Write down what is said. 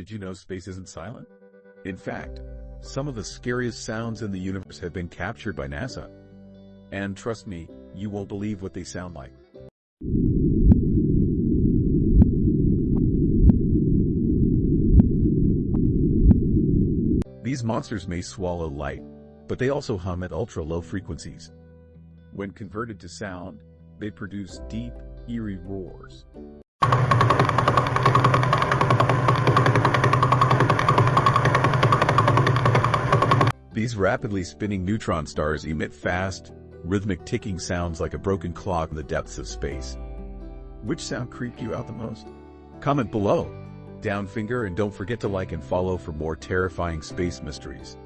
Did you know space isn't silent? In fact, some of the scariest sounds in the universe have been captured by NASA. And trust me, you won't believe what they sound like. These monsters may swallow light, but they also hum at ultra-low frequencies. When converted to sound, they produce deep, eerie roars. These rapidly spinning neutron stars emit fast, rhythmic ticking sounds like a broken clock in the depths of space. Which sound creeped you out the most? Comment below. Down finger, and don't forget to like and follow for more terrifying space mysteries.